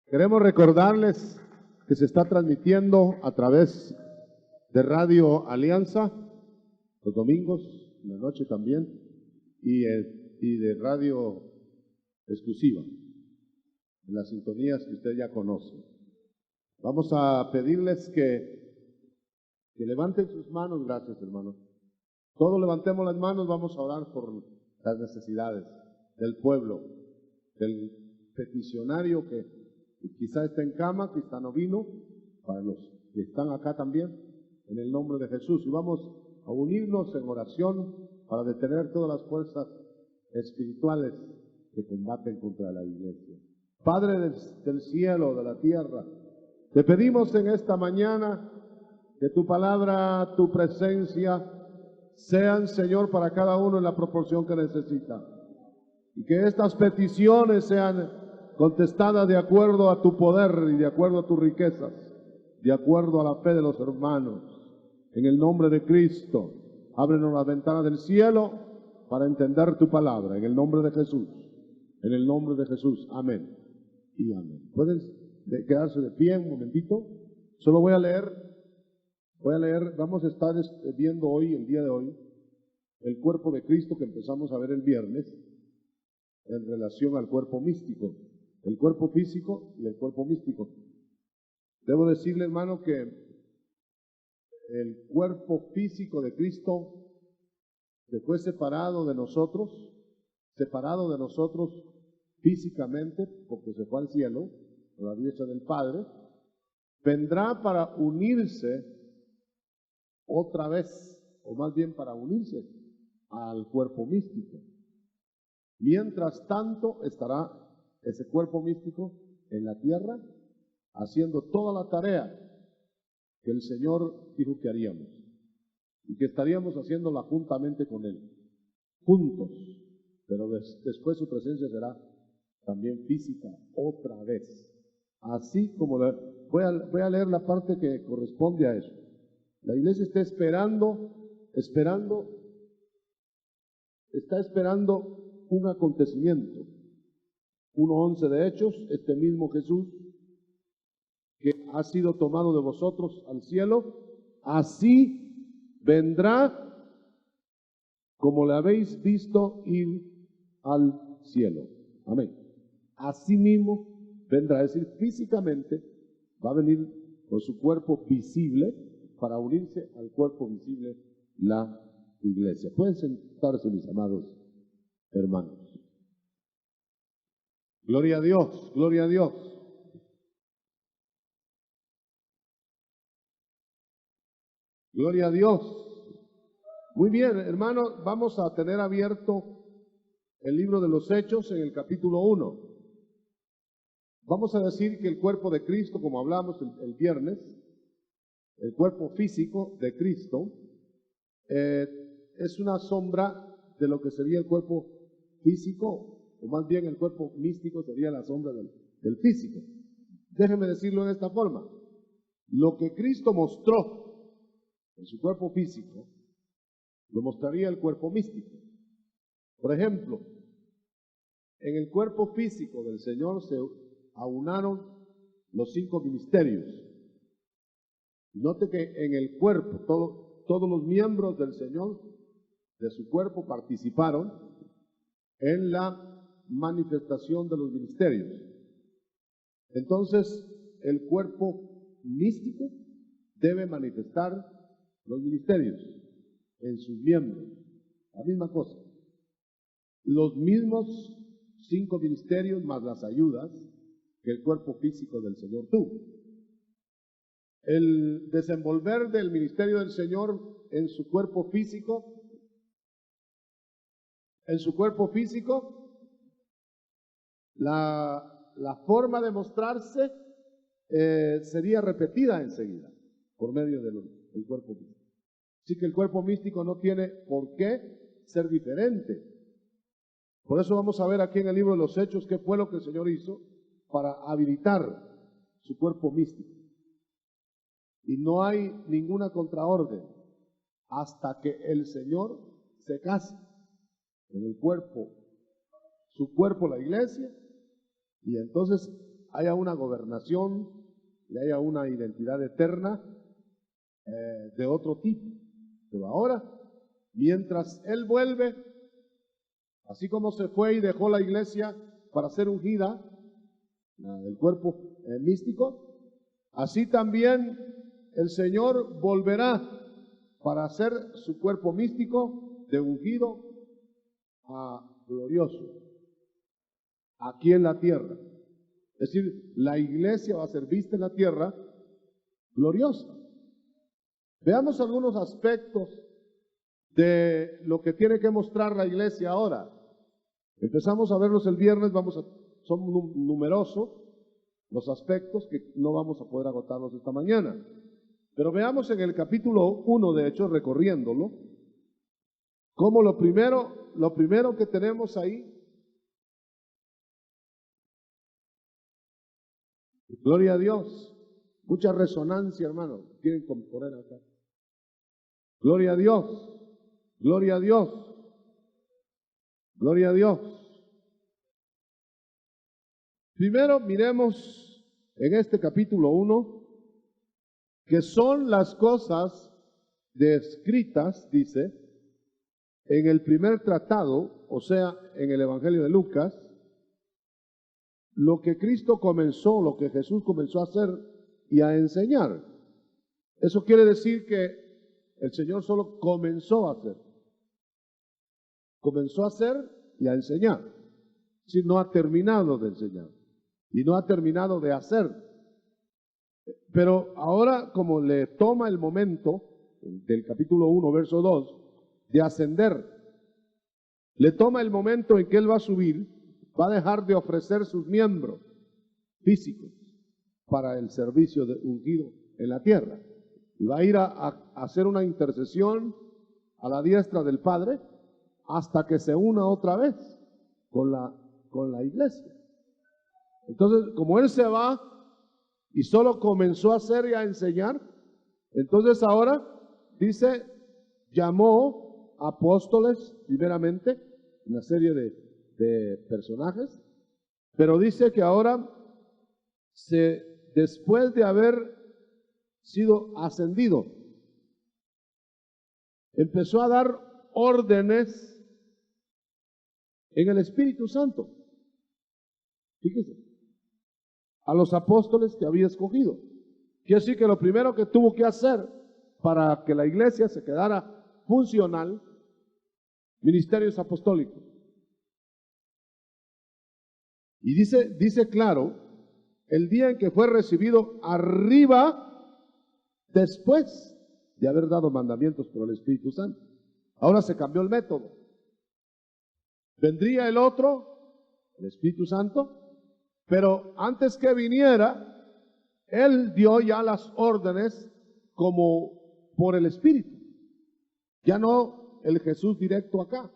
Queremos recordarles que se está transmitiendo a través de Radio Alianza los domingos, en la noche también, y de Radio Exclusiva, en las sintonías que usted ya conoce. Vamos a pedirles que levanten sus manos. Gracias, hermano. Todos levantemos las manos, vamos a orar por las necesidades del pueblo, del peticionario que quizá está en cama, quizá no vino, para los que están acá también, en el nombre de Jesús. Y vamos a unirnos en oración para detener todas las fuerzas espirituales que combaten contra la iglesia. Padre del cielo, de la tierra, te pedimos en esta mañana que tu palabra, tu presencia, sean, Señor, para cada uno en la proporción que necesita. Y que estas peticiones sean contestadas de acuerdo a tu poder y de acuerdo a tus riquezas, de acuerdo a la fe de los hermanos. En el nombre de Cristo, ábrenos las ventanas del cielo para entender tu palabra. En el nombre de Jesús, en el nombre de Jesús. Amén y amén. Pueden quedarse de pie un momentito. Solo voy a leer, vamos a estar viendo hoy, el día de hoy, el cuerpo de Cristo que empezamos a ver el viernes en relación al cuerpo místico, el cuerpo físico y el cuerpo místico. Debo decirle, hermano, que el cuerpo físico de Cristo, que fue separado de nosotros físicamente, porque se fue al cielo, a la diestra del Padre, vendrá para unirse otra vez, o más bien para unirse al cuerpo místico. Mientras tanto estará ese cuerpo místico en la tierra haciendo toda la tarea que el Señor dijo que haríamos y que estaríamos haciéndola juntamente con Él, juntos, pero después su presencia será también física otra vez. Así como voy a leer la parte que corresponde a eso. La iglesia está esperando un acontecimiento. 1:11 de Hechos, este mismo Jesús que ha sido tomado de vosotros al cielo, así vendrá como le habéis visto ir al cielo. Amén. Así mismo vendrá, es decir, físicamente va a venir con su cuerpo visible para unirse al cuerpo visible, la iglesia. Pueden sentarse, mis amados hermanos. Gloria a Dios, gloria a Dios. Gloria a Dios. Muy bien, hermanos, vamos a tener abierto el libro de los Hechos en el capítulo 1. Vamos a decir que el cuerpo de Cristo, como hablamos el viernes, el cuerpo físico de Cristo, es una sombra de lo que sería el cuerpo físico, o más bien el cuerpo místico sería la sombra del físico. Déjeme decirlo en esta forma. Lo que Cristo mostró en su cuerpo físico, lo mostraría el cuerpo místico. Por ejemplo, en el cuerpo físico del Señor se aunaron los 5 ministerios. Note que en el cuerpo, todos los miembros del Señor, de su cuerpo, participaron en la manifestación de los ministerios. Entonces, el cuerpo místico debe manifestar los ministerios en sus miembros. La misma cosa. Los mismos 5 ministerios más las ayudas que el cuerpo físico del Señor tuvo. El desenvolver del ministerio del Señor en su cuerpo físico, la forma de mostrarse sería repetida enseguida por medio del cuerpo físico. Así que el cuerpo místico no tiene por qué ser diferente. Por eso vamos a ver aquí en el libro de los Hechos qué fue lo que el Señor hizo para habilitar su cuerpo místico. Y no hay ninguna contraorden hasta que el Señor se case con el cuerpo, su cuerpo, la iglesia, y entonces haya una gobernación y haya una identidad eterna de otro tipo. Pero ahora, mientras Él vuelve, así como se fue y dejó la iglesia para ser ungida, el cuerpo místico, así también el Señor volverá para hacer su cuerpo místico de ungido a glorioso aquí en la tierra. Es decir, la iglesia va a ser vista en la tierra gloriosa. Veamos algunos aspectos de lo que tiene que mostrar la iglesia ahora. Empezamos a verlos el viernes, son numerosos los aspectos que no vamos a poder agotarlos esta mañana. Pero veamos en el capítulo 1 de Hechos, recorriéndolo, como lo primero que tenemos ahí, gloria a Dios, mucha resonancia, hermano, tienen que poner acá. Gloria a Dios, gloria a Dios, gloria a Dios. Primero miremos en este capítulo 1, que son las cosas descritas, dice, en el primer tratado, o sea, en el Evangelio de Lucas, lo que Cristo comenzó, lo que Jesús comenzó a hacer y a enseñar. Eso quiere decir que el Señor solo comenzó a hacer. Comenzó a hacer y a enseñar. Es decir, no ha terminado de enseñar y no ha terminado de hacer. Pero ahora, como le toma el momento del capítulo 1, verso 2, de ascender, le toma el momento en que Él va a subir, va a dejar de ofrecer sus miembros físicos para el servicio de ungido en la tierra. Y va a ir a hacer una intercesión a la diestra del Padre hasta que se una otra vez con la iglesia. Entonces, como Él se va y solo comenzó a hacer y a enseñar, entonces ahora dice, llamó apóstoles primeramente, una serie de personajes, pero dice que ahora, después de haber sido ascendido, empezó a dar órdenes en el Espíritu Santo. Fíjese, a los apóstoles que había escogido. Quiere decir que lo primero que tuvo que hacer para que la iglesia se quedara funcional, ministerios apostólicos. Y dice claro, el día en que fue recibido arriba, después de haber dado mandamientos por el Espíritu Santo. Ahora se cambió el método. Vendría el otro, el Espíritu Santo, pero antes que viniera, Él dio ya las órdenes como por el Espíritu. Ya no el Jesús directo acá.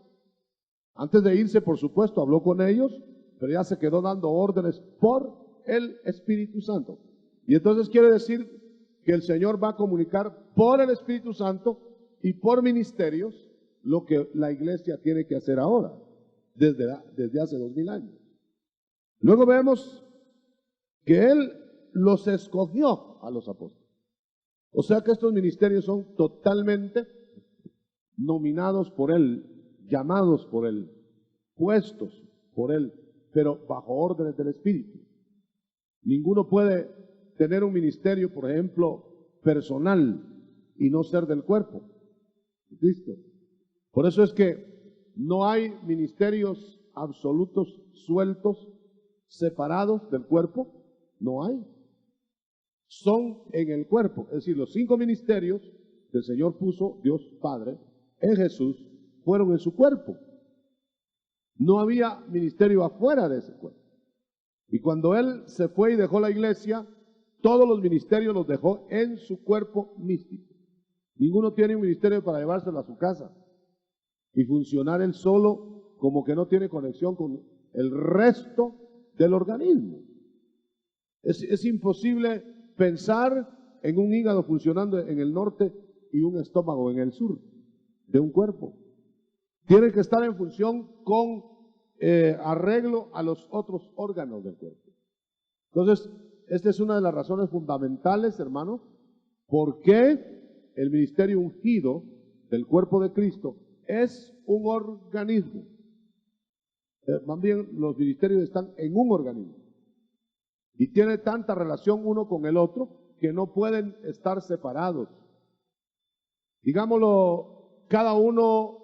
Antes de irse, por supuesto, habló con ellos, pero ya se quedó dando órdenes por el Espíritu Santo. Y entonces quiere decir que el Señor va a comunicar por el Espíritu Santo y por ministerios lo que la iglesia tiene que hacer ahora, desde hace 2000 años. Luego vemos que Él los escogió a los apóstoles. O sea que estos ministerios son totalmente nominados por Él, llamados por Él, puestos por Él, pero bajo órdenes del Espíritu. Ninguno puede tener un ministerio, por ejemplo, personal y no ser del cuerpo de Cristo. Por eso es que no hay ministerios absolutos, sueltos, separados del cuerpo. No hay. Son en el cuerpo. Es decir, los 5 ministerios que el Señor puso, Dios Padre, en Jesús, fueron en su cuerpo. No había ministerio afuera de ese cuerpo. Y cuando Él se fue y dejó la iglesia, todos los ministerios los dejó en su cuerpo místico. Ninguno tiene un ministerio para llevárselo a su casa y funcionar él solo, como que no tiene conexión con el resto del organismo. Es imposible pensar en un hígado funcionando en el norte y un estómago en el sur de un cuerpo. Tienen que estar en función con arreglo a los otros órganos del cuerpo. Entonces, esta es una de las razones fundamentales, hermano, por qué el ministerio ungido del cuerpo de Cristo es un organismo. Más bien, los ministerios están en un organismo y tiene tanta relación uno con el otro que no pueden estar separados. Digámoslo, cada uno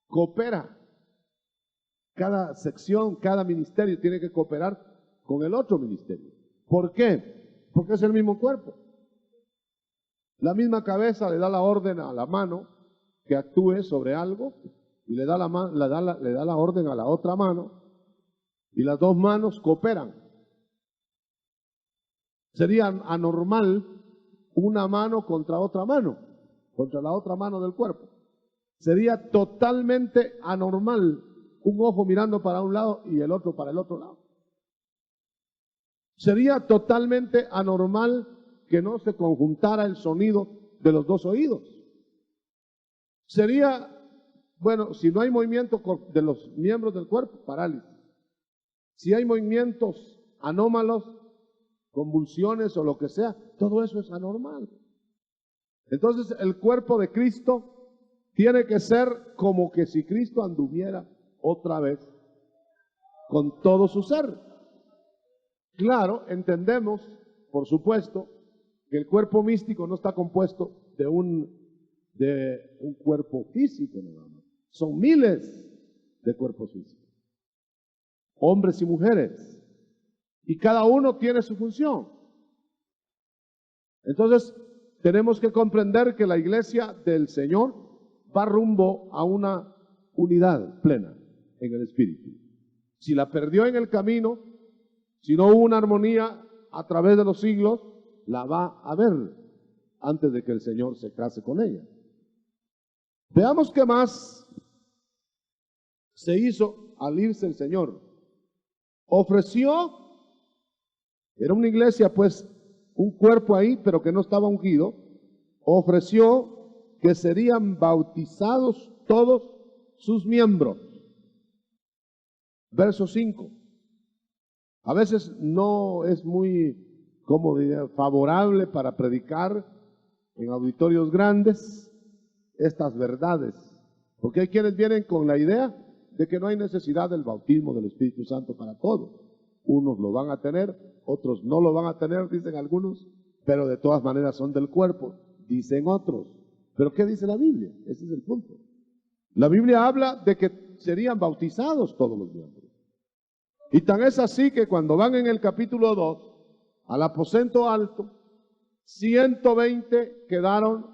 coopera, cada sección, cada ministerio tiene que cooperar con el otro ministerio. ¿Por qué? Porque es el mismo cuerpo. La misma cabeza le da la orden a la mano que actúe sobre algo y le da la orden a la otra mano y las dos manos cooperan. Sería anormal una mano contra otra mano, contra la otra mano del cuerpo. Sería totalmente anormal un ojo mirando para un lado y el otro para el otro lado. Sería totalmente anormal que no se conjuntara el sonido de los dos oídos. Sería, bueno, si no hay movimiento de los miembros del cuerpo, parálisis. Si hay movimientos anómalos, convulsiones o lo que sea, todo eso es anormal. Entonces el cuerpo de Cristo tiene que ser como que si Cristo anduviera otra vez con todo su ser. Claro, entendemos, por supuesto, que el cuerpo místico no está compuesto de un cuerpo físico nada más. Son miles de cuerpos físicos, hombres y mujeres, y cada uno tiene su función. Entonces, tenemos que comprender que la iglesia del Señor va rumbo a una unidad plena en el Espíritu. Si la perdió en el camino, si no hubo una armonía a través de los siglos, la va a ver antes de que el Señor se case con ella. Veamos qué más se hizo al irse el Señor. Ofreció, era una iglesia pues, un cuerpo ahí, pero que no estaba ungido, ofreció que serían bautizados todos sus miembros. Verso 5. A veces no es muy, como diría, favorable para predicar en auditorios grandes estas verdades, porque hay quienes vienen con la idea de que no hay necesidad del bautismo del Espíritu Santo para todos. Unos lo van a tener, otros no lo van a tener, dicen algunos, pero de todas maneras son del cuerpo, dicen otros. ¿Pero qué dice la Biblia? Ese es el punto. La Biblia habla de que serían bautizados todos los miembros. Y tan es así que cuando van en el capítulo 2 al aposento alto, 120 quedaron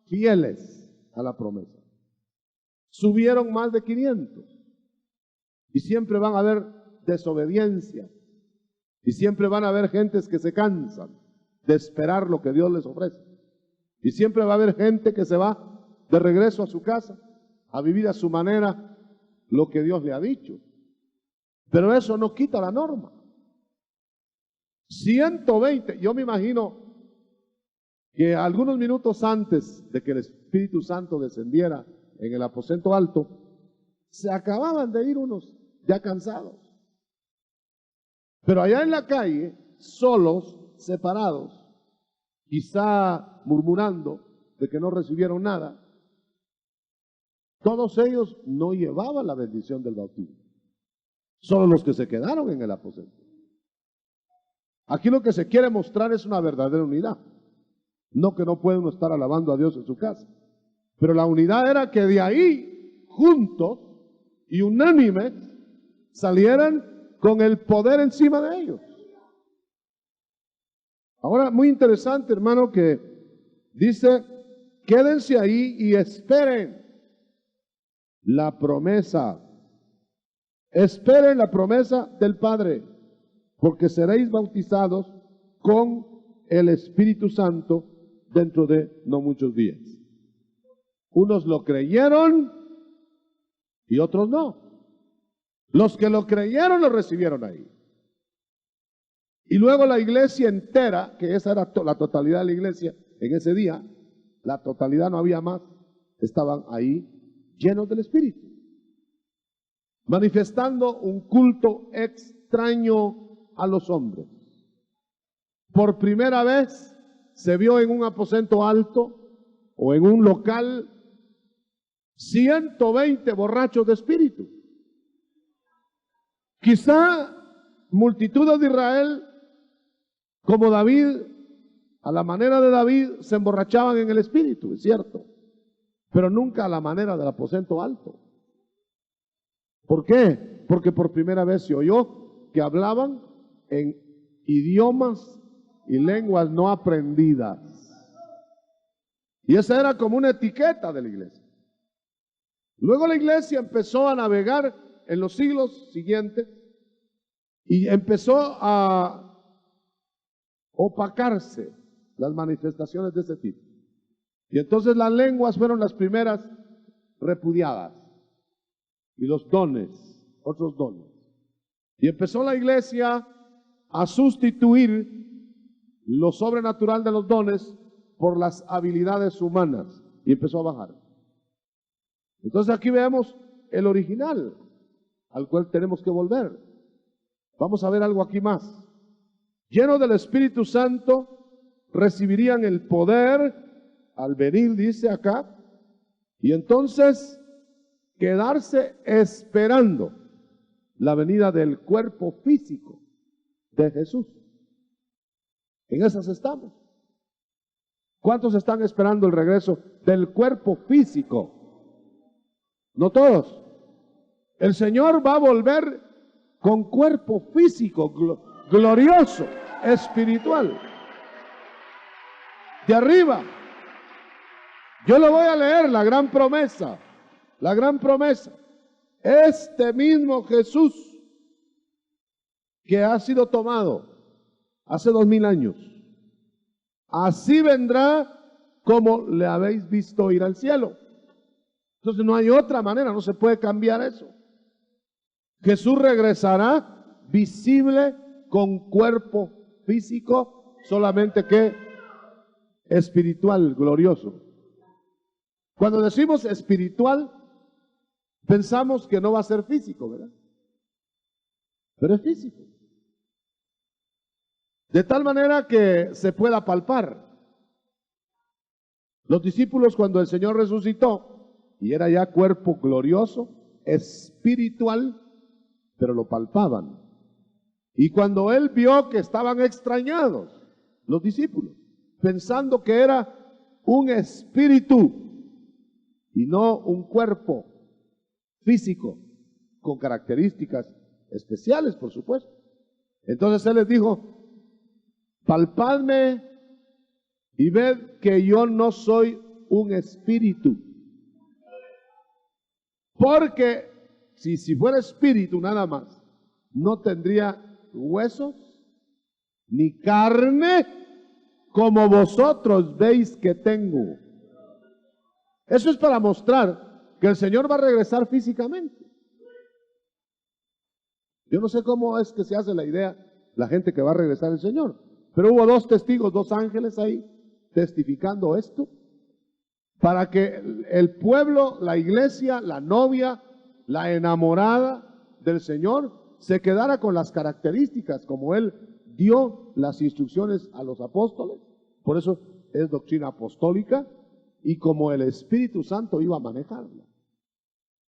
fieles a la promesa. Subieron más de 500. Y siempre van a haber desobediencia. Y siempre van a haber gentes que se cansan de esperar lo que Dios les ofrece. Y siempre va a haber gente que se va de regreso a su casa a vivir a su manera lo que Dios le ha dicho. Pero eso no quita la norma. 120, yo me imagino que algunos minutos antes de que el Espíritu Santo descendiera en el aposento alto, se acababan de ir unos ya cansados. Pero allá en la calle, solos, separados, quizá murmurando de que no recibieron nada, todos ellos no llevaban la bendición del bautismo. Solo los que se quedaron en el aposento. Aquí lo que se quiere mostrar es una verdadera unidad. No que no puede uno estar alabando a Dios en su casa. Pero la unidad era que de ahí, juntos y unánimes, salieran con el poder encima de ellos. Ahora, muy interesante, hermano, que dice, quédense ahí y esperen la promesa. Esperen la promesa del Padre, porque seréis bautizados con el Espíritu Santo dentro de no muchos días. Unos lo creyeron y otros no. Los que lo creyeron lo recibieron ahí. Y luego la iglesia entera, que esa era la totalidad de la iglesia en ese día, la totalidad, no había más, estaban ahí llenos del Espíritu, manifestando un culto extraño a los hombres. por primera vez se vio en un aposento alto o en un local 120 borrachos de espíritu. Quizá multitudes de Israel, como David, a la manera de David, se emborrachaban en el espíritu, es cierto, pero nunca a la manera del aposento alto. ¿Por qué? Porque por primera vez se oyó que hablaban en idiomas y lenguas no aprendidas. Y esa era como una etiqueta de la iglesia. Luego la iglesia empezó a navegar en los siglos siguientes y empezó a opacarse las manifestaciones de ese tipo. Y entonces las lenguas fueron las primeras repudiadas y los dones, otros dones. Y empezó la iglesia a sustituir lo sobrenatural de los dones por las habilidades humanas y empezó a bajar. Entonces aquí vemos el original al cual tenemos que volver. Vamos a ver algo aquí más. Llenos del Espíritu Santo recibirían el poder al venir, dice acá, y entonces quedarse esperando la venida del cuerpo físico de Jesús. En esas estamos. ¿Cuántos están esperando el regreso del cuerpo físico? No todos. El Señor va a volver con cuerpo físico, glorioso, espiritual. De arriba. Yo le voy a leer la gran promesa. La gran promesa. Este mismo Jesús que ha sido tomado hace 2000 años, así vendrá como le habéis visto ir al cielo. Entonces no hay otra manera, no se puede cambiar eso. Jesús regresará visible con cuerpo físico, solamente que espiritual, glorioso. Cuando decimos espiritual, pensamos que no va a ser físico, ¿verdad? Pero es físico. De tal manera que se pueda palpar. Los discípulos, cuando el Señor resucitó, y era ya cuerpo glorioso, espiritual, pero lo palpaban. Y cuando Él vio que estaban extrañados, los discípulos, pensando que era un espíritu y no un cuerpo físico, con características especiales, por supuesto. Entonces Él les dijo, palpadme y ved que yo no soy un espíritu. Porque si fuera espíritu nada más, no tendría huesos ni carne como vosotros veis que tengo. Eso es para mostrar que el Señor va a regresar físicamente. Yo no sé cómo es que se hace la idea la gente que va a regresar el Señor, pero hubo dos testigos, dos ángeles ahí testificando esto, para que el pueblo, la iglesia, la novia, la enamorada del Señor se quedara con las características como Él dio las instrucciones a los apóstoles. Por eso es doctrina apostólica y como el Espíritu Santo iba a manejarla.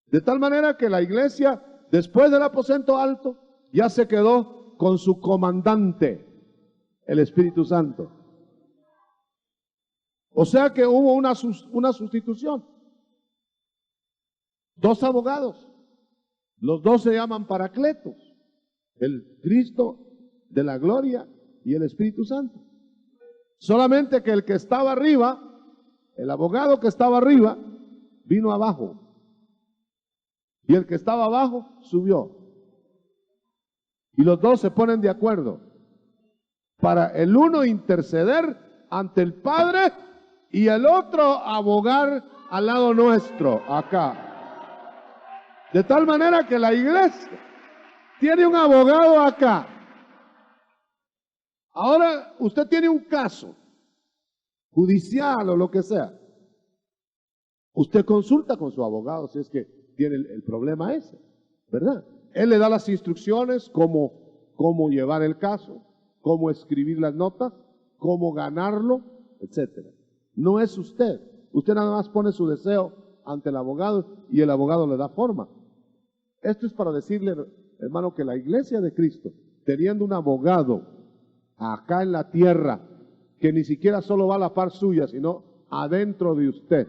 De tal manera que la iglesia, después del aposento alto, ya se quedó con su comandante, el Espíritu Santo. O sea que hubo una sustitución. Dos abogados. Los dos se llaman paracletos. El Cristo de la gloria y el Espíritu Santo. Solamente que el que estaba arriba, el abogado que estaba arriba, vino abajo. Y el que estaba abajo subió. Y los dos se ponen de acuerdo para el uno interceder ante el Padre y el otro abogar al lado nuestro, acá. De tal manera que la iglesia tiene un abogado acá. Ahora usted tiene un caso judicial o lo que sea. Usted consulta con su abogado si es que tiene el problema ese, ¿verdad? Él le da las instrucciones cómo llevar el caso. cómo escribir las notas, cómo ganarlo, etcétera. No es usted. Usted nada más pone su deseo ante el abogado y el abogado le da forma. Esto es para decirle, hermano, que la iglesia de Cristo, teniendo un abogado acá en la tierra, que ni siquiera solo va a la par suya, sino adentro de usted,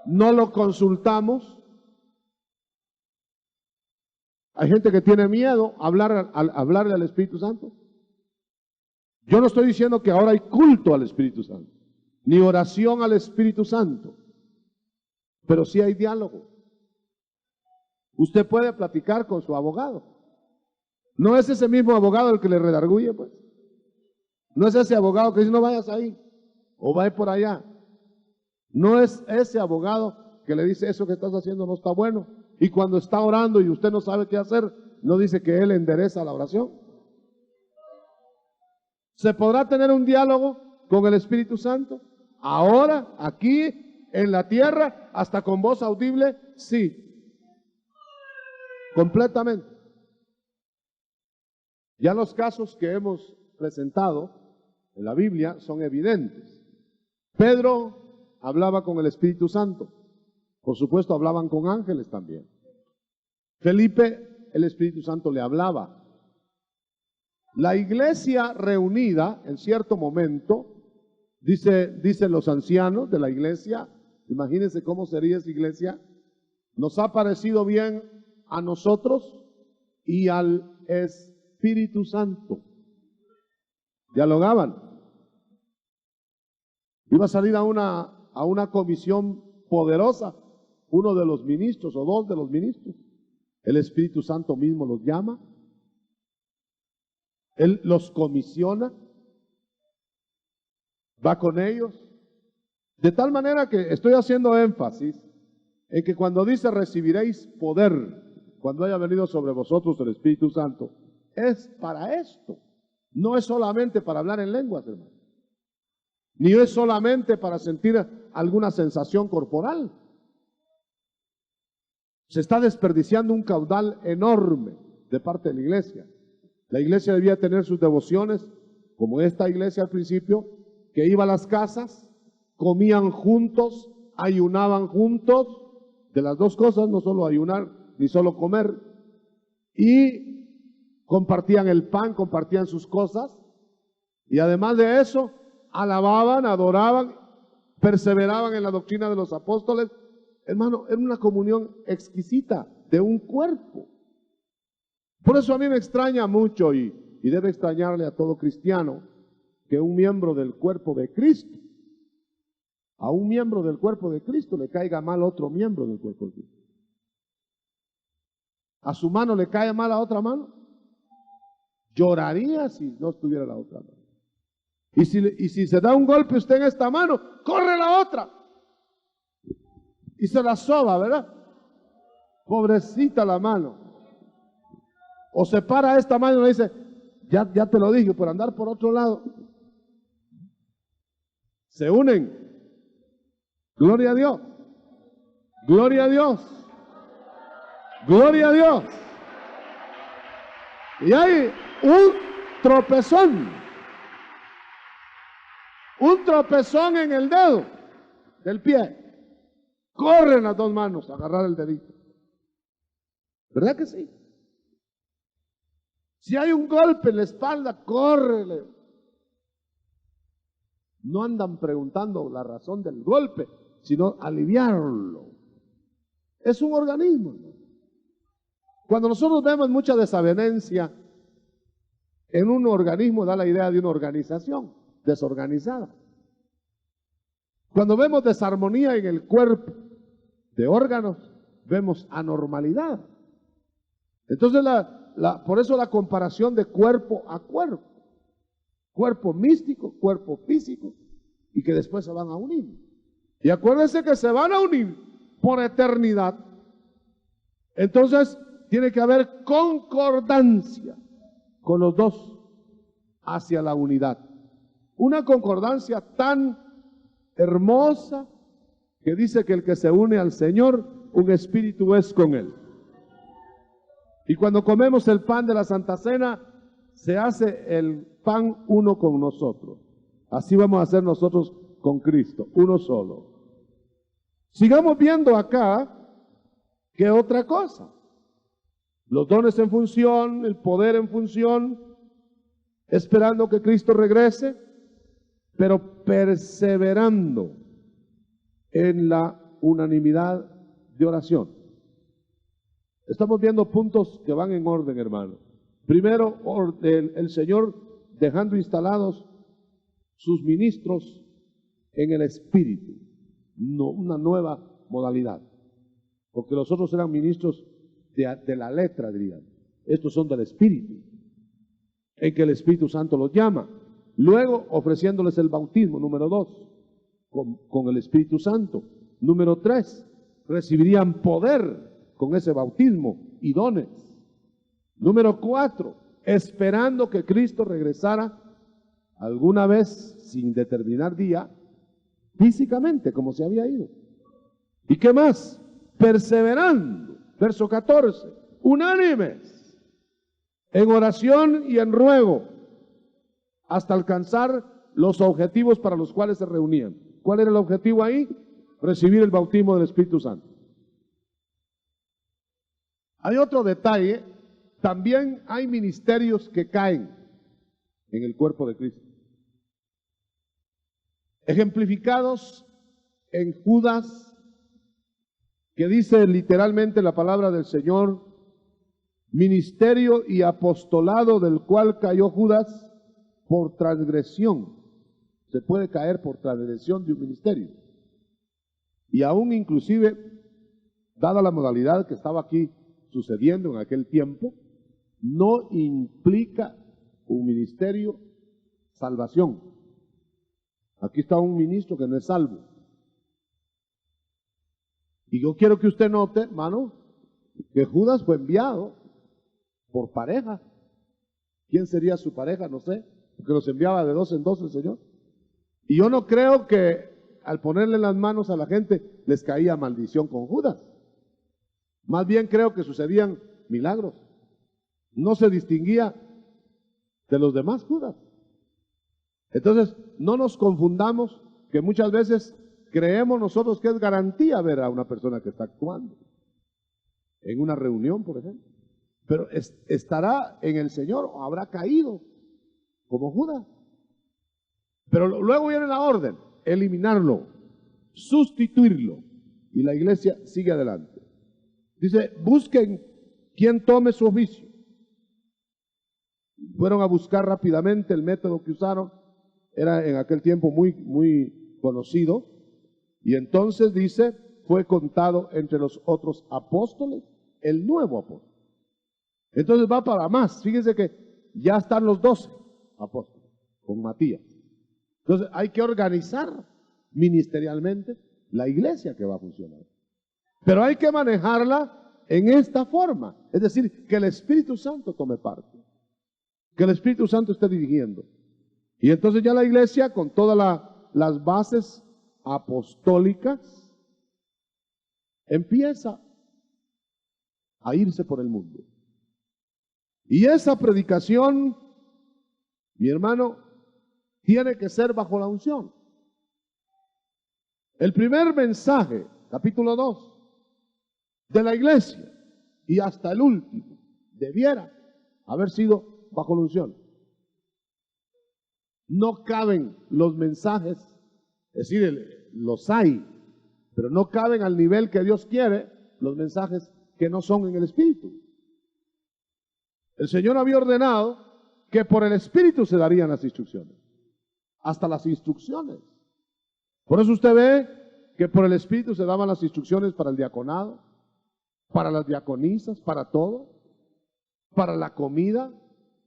no lo consultamos. Hay gente que tiene miedo a hablarle al Espíritu Santo. Yo no estoy diciendo que ahora hay culto al Espíritu Santo, ni oración al Espíritu Santo, pero sí hay diálogo. Usted puede platicar con su abogado. No es ese mismo abogado el que le redarguye, pues. No es ese abogado que dice, no vayas ahí, o vaya por allá. No es ese abogado que le dice, eso que estás haciendo no está bueno. Y cuando está orando y usted no sabe qué hacer, no dice que él endereza la oración. ¿Se podrá tener un diálogo con el Espíritu Santo? Ahora, aquí, en la tierra, hasta con voz audible, sí. Completamente. Ya los casos que hemos presentado en la Biblia son evidentes. Pedro hablaba con el Espíritu Santo. Por supuesto, hablaban con ángeles también. Felipe, el Espíritu Santo le hablaba. La iglesia reunida en cierto momento, dicen los ancianos de la iglesia, imagínense cómo sería esa iglesia, nos ha parecido bien a nosotros y al Espíritu Santo. Dialogaban. Iba a salir a una comisión poderosa, uno de los ministros o dos de los ministros. El Espíritu Santo mismo los llama. Él los comisiona. Va con ellos. De tal manera que estoy haciendo énfasis en que cuando dice recibiréis poder, cuando haya venido sobre vosotros el Espíritu Santo, es para esto. No es solamente para hablar en lenguas, hermano. Ni es solamente para sentir alguna sensación corporal. Se está desperdiciando un caudal enorme de parte de la iglesia. La iglesia debía tener sus devociones, como esta iglesia al principio, que iba a las casas, comían juntos, ayunaban juntos, de las dos cosas, no solo ayunar ni solo comer, y compartían el pan, compartían sus cosas, y además de eso, alababan, adoraban, perseveraban en la doctrina de los apóstoles. Hermano, era una comunión exquisita de un cuerpo. Por eso a mí me extraña mucho y debe extrañarle a todo cristiano que un miembro del cuerpo de Cristo, a un miembro del cuerpo de Cristo le caiga mal otro miembro del cuerpo de Cristo. A su mano le cae mal a otra mano. Lloraría si no estuviera la otra mano. Y si se da un golpe usted en esta mano, corre la otra. Y se la soba, ¿verdad? Pobrecita la mano. O se para esta mano y le dice, ya te lo dije, por andar por otro lado. Se unen. Gloria a Dios. Gloria a Dios. Gloria a Dios. Y hay un tropezón. Un tropezón en el dedo del pie. Corren las dos manos a agarrar el dedito. ¿Verdad que sí? Si hay un golpe en la espalda, córrele. No andan preguntando la razón del golpe, sino aliviarlo. Es un organismo. Cuando nosotros vemos mucha desavenencia en un organismo, da la idea de una organización desorganizada. Cuando vemos desarmonía en el cuerpo de órganos, vemos anormalidad. Entonces, por eso la comparación de cuerpo a cuerpo. Cuerpo místico, cuerpo físico, y que después se van a unir. Y acuérdense que se van a unir por eternidad. Entonces, tiene que haber concordancia con los dos hacia la unidad. Una concordancia tan hermosa que dice que el que se une al Señor, un espíritu es con él. Y cuando comemos el pan de la Santa Cena, se hace el pan uno con nosotros. Así vamos a hacer nosotros con Cristo, uno solo. Sigamos viendo acá que otra cosa. Los dones en función, el poder en función, esperando que Cristo regrese, pero perseverando en la unanimidad de oración. Estamos viendo puntos que van en orden, hermano. Primero, el Señor dejando instalados sus ministros en el Espíritu, no una nueva modalidad, porque los otros eran ministros de la letra, dirían. Estos son del Espíritu, en que el Espíritu Santo los llama. Luego, ofreciéndoles el bautismo, número 2, con el Espíritu Santo. Número 3, recibirían poder con ese bautismo y dones. Número 4, esperando que Cristo regresara alguna vez, sin determinar día, físicamente, como se había ido. ¿Y qué más? Perseverando, verso 14, unánimes, en oración y en ruego, hasta alcanzar los objetivos para los cuales se reunían. ¿Cuál era el objetivo ahí? Recibir el bautismo del Espíritu Santo. Hay otro detalle, también hay ministerios que caen en el cuerpo de Cristo, ejemplificados en Judas, que dice literalmente la palabra del Señor, ministerio y apostolado del cual cayó Judas por transgresión. Se puede caer por transgresión de un ministerio. Y aún inclusive, dada la modalidad que estaba aquí sucediendo en aquel tiempo, no implica un ministerio salvación. Aquí está un ministro que no es salvo. Y yo quiero que usted note, hermano, que Judas fue enviado por pareja. ¿Quién sería su pareja? No sé, porque los enviaba de 2 en 2 el Señor. Y yo no creo que al ponerle las manos a la gente les caía maldición con Judas. Más bien creo que sucedían milagros. No se distinguía de los demás Judas. Entonces, no nos confundamos, que muchas veces creemos nosotros que es garantía ver a una persona que está actuando en una reunión, por ejemplo. Pero estará en el Señor o habrá caído como Judas. Pero luego viene la orden, eliminarlo, sustituirlo, y la iglesia sigue adelante. Dice, busquen quien tome su oficio. Fueron a buscar rápidamente el método que usaron, era en aquel tiempo muy conocido, y entonces dice, fue contado entre los otros apóstoles, el nuevo apóstol. Entonces va para más, fíjense que ya están los 12 apóstoles, con Matías. Entonces hay que organizar ministerialmente la iglesia que va a funcionar. Pero hay que manejarla en esta forma, es decir, que el Espíritu Santo tome parte, que el Espíritu Santo esté dirigiendo. Y entonces ya la iglesia, con todas las bases apostólicas, empieza a irse por el mundo. Y esa predicación, mi hermano, tiene que ser bajo la unción. El primer mensaje, capítulo 2, de la iglesia y hasta el último, debiera haber sido bajo la unción. No caben los mensajes, es decir, los hay, pero no caben al nivel que Dios quiere los mensajes que no son en el Espíritu. El Señor había ordenado que por el Espíritu se darían las instrucciones, hasta las instrucciones. Por eso usted ve que por el Espíritu se daban las instrucciones para el diaconado, para las diaconisas, para todo, para la comida,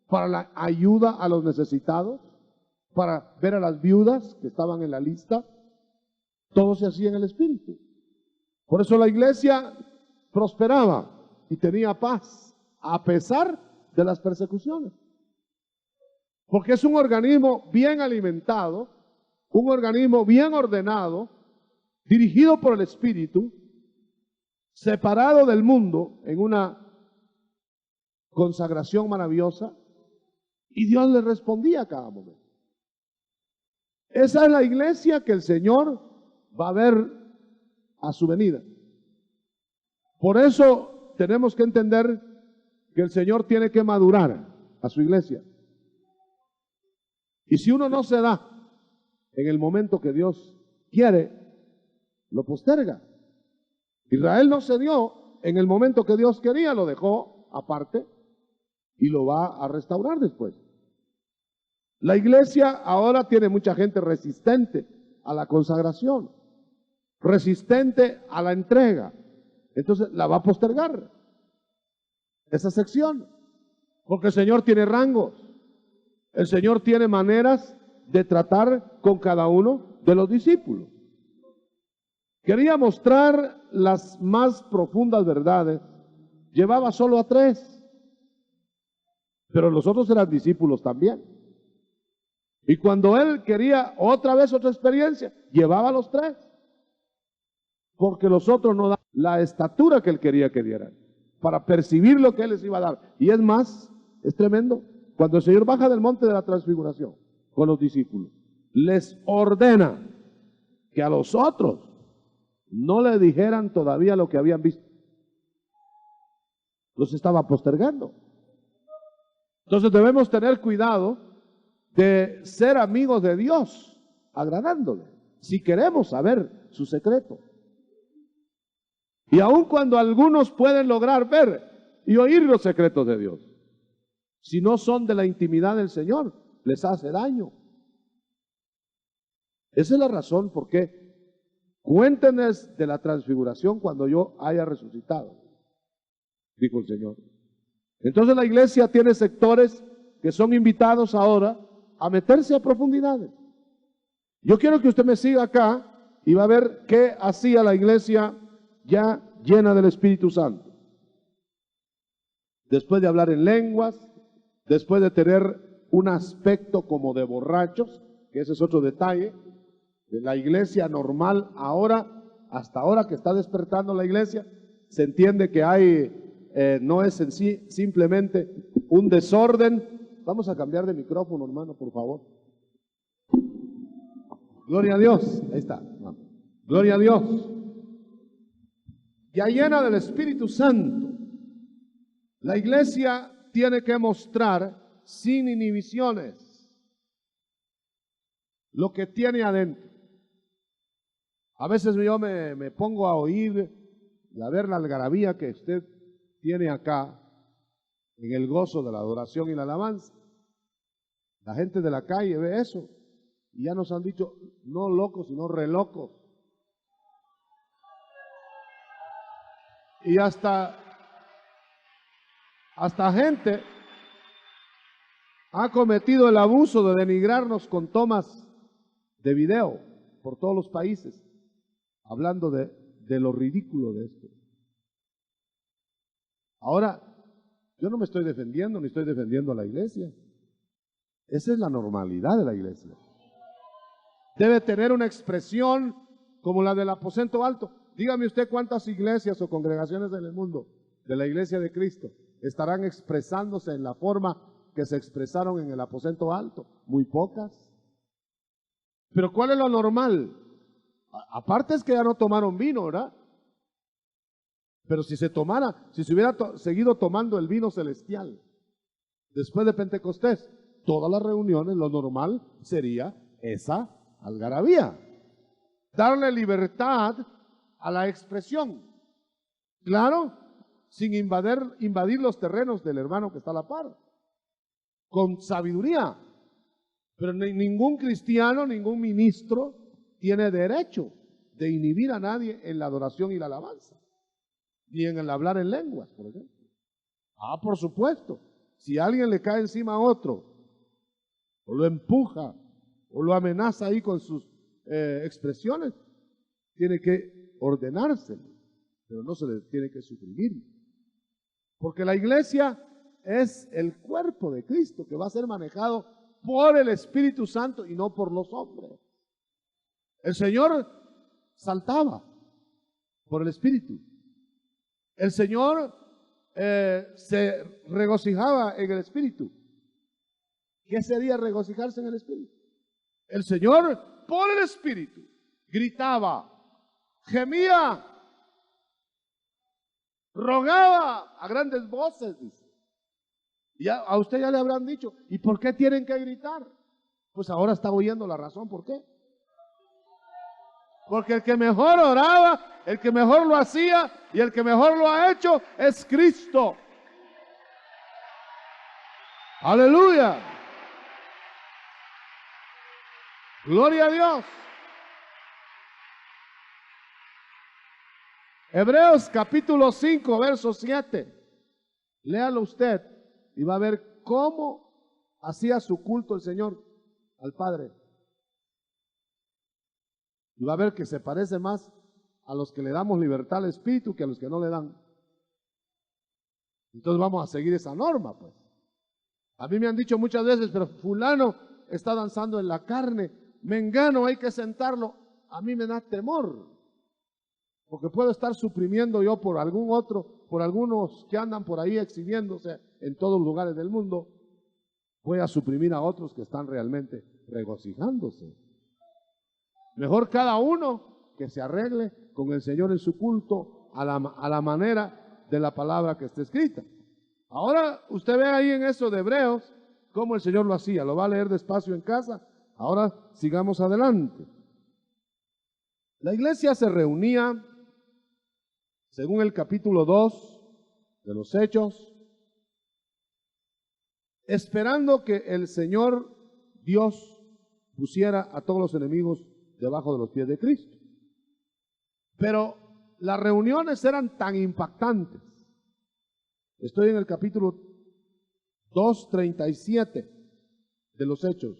para la ayuda a los necesitados, para ver a las viudas que estaban en la lista. Todo se hacía en el Espíritu. Por eso la iglesia prosperaba y tenía paz, a pesar de las persecuciones. Porque es un organismo bien alimentado, un organismo bien ordenado, dirigido por el Espíritu, separado del mundo en una consagración maravillosa, Y Dios le respondía a cada momento. Esa es la iglesia que el Señor va a ver a su venida. Por eso tenemos que entender que el Señor tiene que madurar a su iglesia. Y si uno no se da en el momento que Dios quiere, lo posterga. Israel no se dio en el momento que Dios quería, lo dejó aparte y lo va a restaurar después. La iglesia ahora tiene mucha gente resistente a la consagración, resistente a la entrega. Entonces la va a postergar esa sección, porque el Señor tiene rangos, el Señor tiene maneras de tratar con cada uno de los discípulos. Quería mostrar las más profundas verdades, llevaba solo a 3, pero los otros eran discípulos también. Y cuando él quería otra vez otra experiencia, llevaba a los 3, porque los otros no daban la estatura que él quería que dieran, para percibir lo que él les iba a dar. Y es más, es tremendo, cuando el Señor baja del monte de la transfiguración con los discípulos, les ordena que a los otros no le dijeran todavía lo que habían visto. Los estaba postergando. Entonces debemos tener cuidado de ser amigos de Dios, agradándole, si queremos saber su secreto. Y aun cuando algunos pueden lograr ver y oír los secretos de Dios, si no son de la intimidad del Señor, les hace daño. Esa es la razón por qué cuéntenles de la transfiguración cuando yo haya resucitado, dijo el Señor. Entonces la iglesia tiene sectores que son invitados ahora a meterse a profundidades. Yo quiero que usted me siga acá y va a ver qué hacía la iglesia ya llena del Espíritu Santo. Después de hablar en lenguas, después de tener un aspecto como de borrachos, que ese es otro detalle, de la iglesia normal ahora, hasta ahora que está despertando la iglesia, se entiende que hay, no es en sí simplemente un desorden. Vamos a cambiar de micrófono, hermano, por favor. Gloria a Dios, ahí está. Gloria a Dios. Ya llena del Espíritu Santo, la iglesia tiene que mostrar sin inhibiciones lo que tiene adentro. A veces yo me pongo a oír y a ver la algarabía que usted tiene acá en el gozo de la adoración y la alabanza. La gente de la calle ve eso y ya nos han dicho no locos sino re locos. Y hasta gente ha cometido el abuso de denigrarnos con tomas de video por todos los países, hablando de lo ridículo de esto. Ahora, yo no me estoy defendiendo ni estoy defendiendo a la iglesia. Esa es la normalidad de la iglesia. Debe tener una expresión como la del aposento alto. Dígame usted cuántas iglesias o congregaciones en el mundo de la iglesia de Cristo estarán expresándose en la forma que se expresaron en el aposento alto. Muy pocas. Pero ¿cuál es lo normal? Aparte es que ya no tomaron vino, ¿verdad? Pero si se hubiera seguido tomando el vino celestial después de Pentecostés, todas las reuniones, lo normal sería esa algarabía. Darle libertad a la expresión. Claro, sin invadir los terrenos del hermano que está a la par. Con sabiduría. Pero ningún cristiano, ningún ministro tiene derecho de inhibir a nadie en la adoración y la alabanza. Ni en el hablar en lenguas, por ejemplo. Por supuesto. Si alguien le cae encima a otro, o lo empuja, o lo amenaza ahí con sus expresiones, tiene que ordenárselo, pero no se le tiene que suprimir. Porque la iglesia es el cuerpo de Cristo que va a ser manejado por el Espíritu Santo y no por los hombres. El Señor saltaba por el Espíritu. El Señor se regocijaba en el Espíritu. ¿Qué sería regocijarse en el Espíritu? El Señor, por el Espíritu, gritaba, gemía, rogaba a grandes voces, dice. Y a usted ya le habrán dicho, ¿y por qué tienen que gritar? Pues ahora está oyendo la razón, ¿por qué? Porque el que mejor oraba, el que mejor lo hacía y el que mejor lo ha hecho es Cristo. Aleluya. Gloria a Dios. Hebreos capítulo 5, verso 7. Léalo usted y va a ver cómo hacía su culto el Señor al Padre. Y va a ver que se parece más a los que le damos libertad al Espíritu que a los que no le dan. Entonces vamos a seguir esa norma, pues. A mí me han dicho muchas veces, pero fulano está danzando en la carne, mengano hay que sentarlo. A mí me da temor, porque puedo estar suprimiendo yo por algún otro, por algunos que andan por ahí exhibiéndose en todos los lugares del mundo. Voy a suprimir a otros que están realmente regocijándose. Mejor cada uno que se arregle con el Señor en su culto a la manera de la palabra que está escrita. Ahora usted ve ahí en eso de Hebreos cómo el Señor lo hacía. Lo va a leer despacio en casa. Ahora sigamos adelante. La iglesia se reunía, según el capítulo 2 de los Hechos, esperando que el Señor Dios pusiera a todos los enemigos debajo de los pies de Cristo. Pero las reuniones eran tan impactantes. Estoy en el capítulo 2:37 de los Hechos.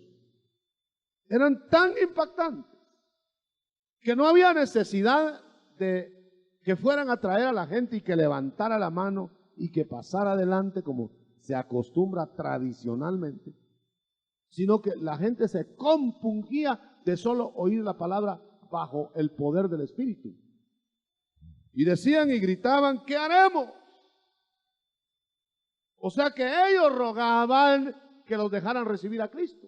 Eran tan impactantes que no había necesidad de que fueran a traer a la gente y que levantara la mano y que pasara adelante como se acostumbra tradicionalmente, sino que la gente se compungía de solo oír la palabra bajo el poder del Espíritu. Y decían y gritaban, ¿qué haremos? O sea que ellos rogaban que los dejaran recibir a Cristo.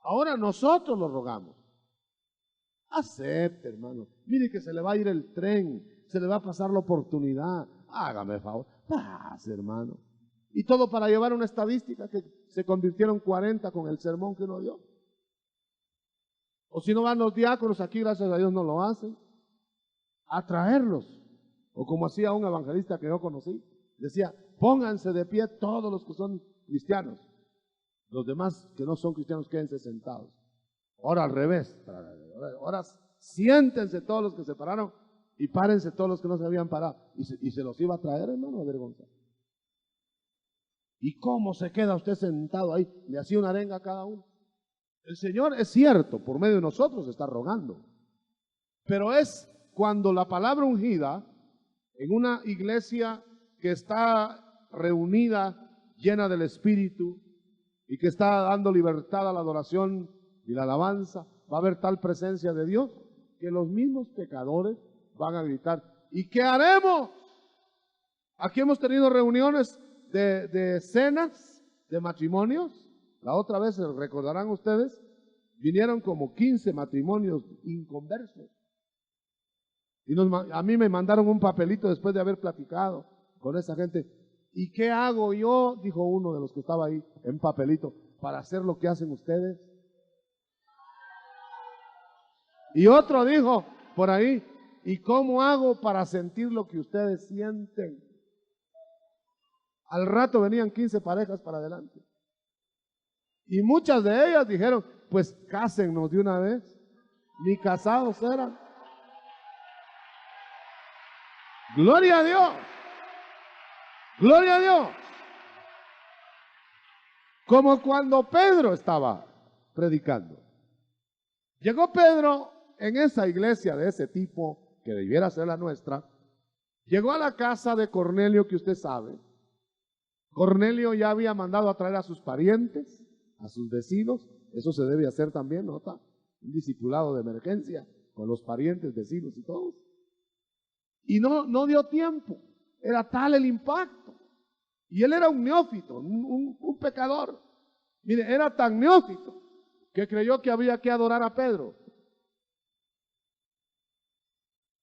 Ahora nosotros lo rogamos. Acepte, hermano. Mire que se le va a ir el tren, se le va a pasar la oportunidad. Hágame el favor. Pase, hermano. Y todo para llevar una estadística que se convirtieron 40 con el sermón que uno dio. O si no van los diáconos, aquí gracias a Dios no lo hacen, a traerlos. O como hacía un evangelista que yo conocí, decía, pónganse de pie todos los que son cristianos. Los demás que no son cristianos quédense sentados. Ahora al revés. Ahora siéntense todos los que se pararon y párense todos los que no se habían parado. Y se los iba a traer, hermano, a vergonzar. ¿Y cómo se queda usted sentado ahí? Le hacía una arenga a cada uno. El Señor, es cierto, por medio de nosotros está rogando. Pero es cuando la palabra ungida en una iglesia que está reunida, llena del Espíritu y que está dando libertad a la adoración y la alabanza, va a haber tal presencia de Dios que los mismos pecadores van a gritar, ¿y qué haremos? Aquí hemos tenido reuniones de cenas, de matrimonios. La otra vez, recordarán ustedes, vinieron como 15 matrimonios inconversos. Y a mí me mandaron un papelito después de haber platicado con esa gente. ¿Y qué hago yo? Dijo uno de los que estaba ahí en papelito, para hacer lo que hacen ustedes. Y otro dijo por ahí, ¿y cómo hago para sentir lo que ustedes sienten? Al rato venían 15 parejas para adelante. Y muchas de ellas dijeron, pues cásennos de una vez. Ni casados eran. Gloria a Dios. Gloria a Dios. Como cuando Pedro estaba predicando. Llegó Pedro en esa iglesia de ese tipo, que debiera ser la nuestra. Llegó a la casa de Cornelio, que usted sabe. Cornelio ya había mandado a traer a sus parientes, a sus vecinos. Eso se debe hacer también, ¿nota? Un discipulado de emergencia con los parientes, vecinos y todos. Y no dio tiempo. Era tal el impacto Y él era un neófito, un pecador. Mire, era tan neófito que creyó que había que adorar a Pedro.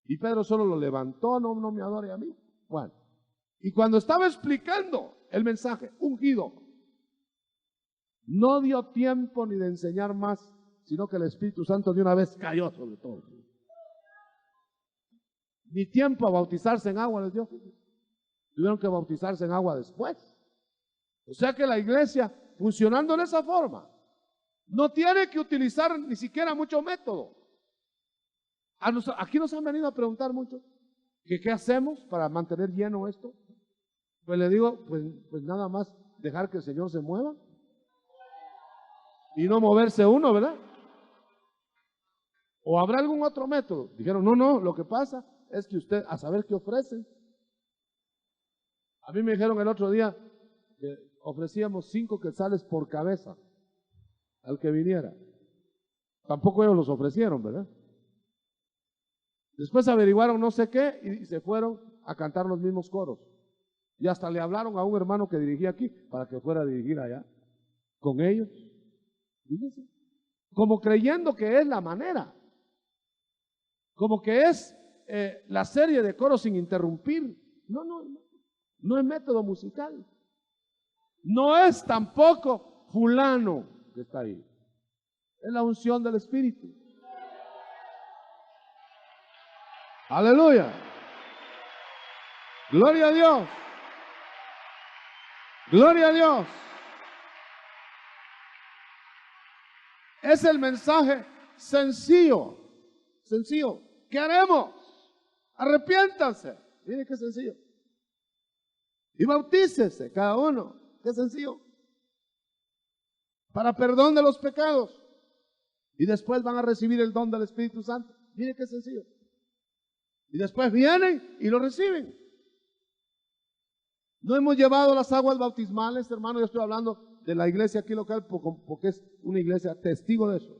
Y Pedro solo lo levantó, no me adore a mí. Bueno, y cuando estaba explicando el mensaje, ungido, no dio tiempo ni de enseñar más, sino que el Espíritu Santo de una vez cayó sobre todo. Ni tiempo a bautizarse en agua les dio. Tuvieron que bautizarse en agua después. O sea que la iglesia, funcionando de esa forma, no tiene que utilizar ni siquiera mucho método. Aquí nos han venido a preguntar mucho que qué hacemos para mantener lleno esto. Pues le digo, pues nada más dejar que el Señor se mueva y no moverse uno, ¿verdad? ¿O habrá algún otro método? Dijeron, no, lo que pasa es que usted, a saber qué ofrecen. A mí me dijeron el otro día que ofrecíamos 5 quetzales por cabeza al que viniera. Tampoco ellos los ofrecieron, ¿verdad? Después averiguaron no sé qué y se fueron a cantar los mismos coros. Y hasta le hablaron a un hermano que dirigía aquí para que fuera a dirigir allá con ellos. Fíjense, como creyendo que es la manera, como que es la serie de coros sin interrumpir. No es método musical. No es tampoco fulano que está ahí. Es la unción del Espíritu. Aleluya. Gloria a Dios. Gloria a Dios. Es el mensaje sencillo. Sencillo. ¿Qué haremos? Arrepiéntanse. Miren qué sencillo. Y bautícese cada uno. Qué sencillo. Para perdón de los pecados. Y después van a recibir el don del Espíritu Santo. Miren qué sencillo. Y después vienen y lo reciben. No hemos llevado las aguas bautismales, hermano. Yo estoy hablando de la iglesia aquí local porque es una iglesia testigo de eso.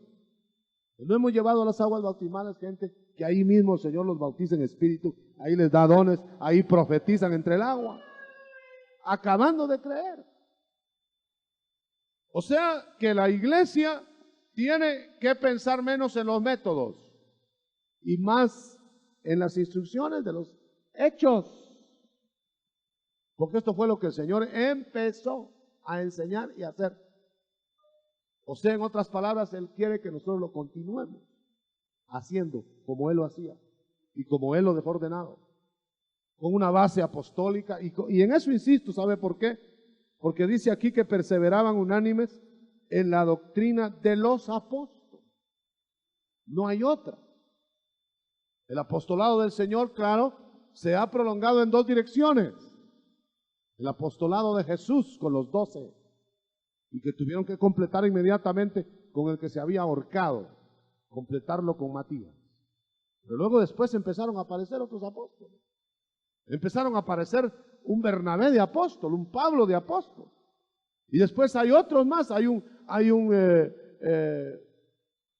No hemos llevado las aguas bautismales, gente, que ahí mismo el Señor los bautiza en espíritu. Ahí les da dones, ahí profetizan entre el agua. Acabando de creer. O sea que la iglesia tiene que pensar menos en los métodos y más en las instrucciones de los hechos. Porque esto fue lo que el Señor empezó a enseñar y a hacer. O sea, en otras palabras, Él quiere que nosotros lo continuemos haciendo como Él lo hacía y como Él lo dejó ordenado, con una base apostólica. Y en eso insisto, ¿sabe por qué? Porque dice aquí que perseveraban unánimes en la doctrina de los apóstoles. No hay otra. El apostolado del Señor, claro, se ha prolongado en 2 direcciones. El apostolado de Jesús con los 12, y que tuvieron que completar inmediatamente con el que se había ahorcado, completarlo con Matías. Pero luego después empezaron a aparecer otros apóstoles. Empezaron a aparecer un Bernabé de apóstol, un Pablo de apóstol. Y después hay otros más, hay un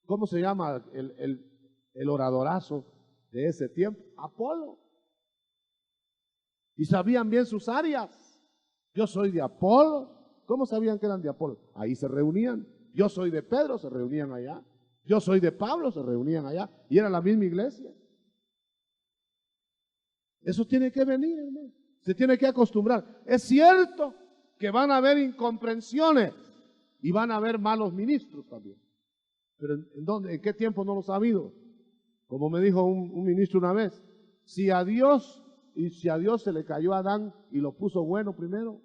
¿cómo se llama? El oradorazo de ese tiempo, Apolo. Y sabían bien sus áreas. Yo soy de Apolo. ¿Cómo sabían que eran de Apolo? Ahí se reunían. Yo soy de Pedro, se reunían allá. Yo soy de Pablo, se reunían allá. Y era la misma iglesia. Eso tiene que venir, hermano. Se tiene que acostumbrar. Es cierto que van a haber incomprensiones y van a haber malos ministros también. Pero ¿en qué tiempo no los ha habido? Como me dijo un ministro una vez, si a Dios se le cayó a Adán y lo puso bueno primero,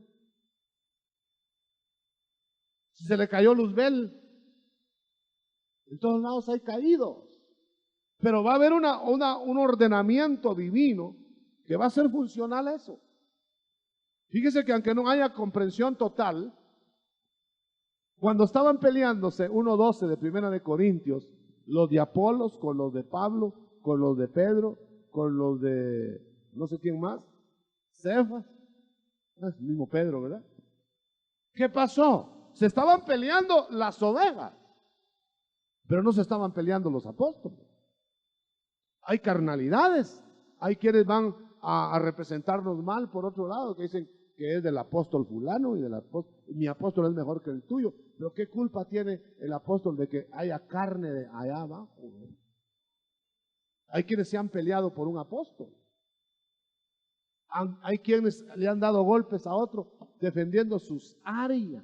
si se le cayó Luzbel, en todos lados hay caídos, pero va a haber un ordenamiento divino que va a ser funcional a eso. Fíjese que aunque no haya comprensión total, cuando estaban peleándose 1:12 de Primera de Corintios, los de Apolos con los de Pablo, con los de Pedro, con los de no sé quién más, Cefas, es el mismo Pedro, ¿verdad? ¿Qué pasó? Se estaban peleando las ovejas, pero no se estaban peleando los apóstoles. Hay carnalidades, hay quienes van a representarnos mal por otro lado, que dicen que es del apóstol fulano y mi apóstol es mejor que el tuyo. Pero ¿qué culpa tiene el apóstol de que haya carne de allá abajo? Hay quienes se han peleado por un apóstol. Hay quienes le han dado golpes a otro defendiendo sus áreas.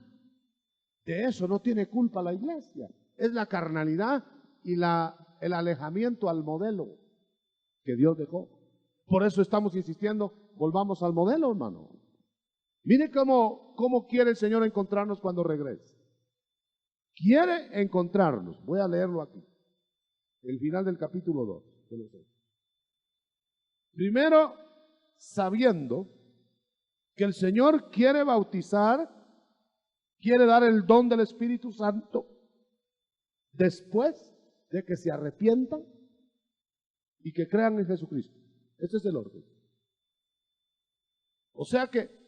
De eso no tiene culpa la iglesia. Es la carnalidad y el alejamiento al modelo que Dios dejó. Por eso estamos insistiendo, volvamos al modelo, hermano. Mire cómo quiere el Señor encontrarnos cuando regrese. Quiere encontrarnos. Voy a leerlo aquí. El final del capítulo 2. Primero, sabiendo que el Señor quiere bautizar, quiere dar el don del Espíritu Santo después de que se arrepientan y que crean en Jesucristo. Ese es el orden. O sea que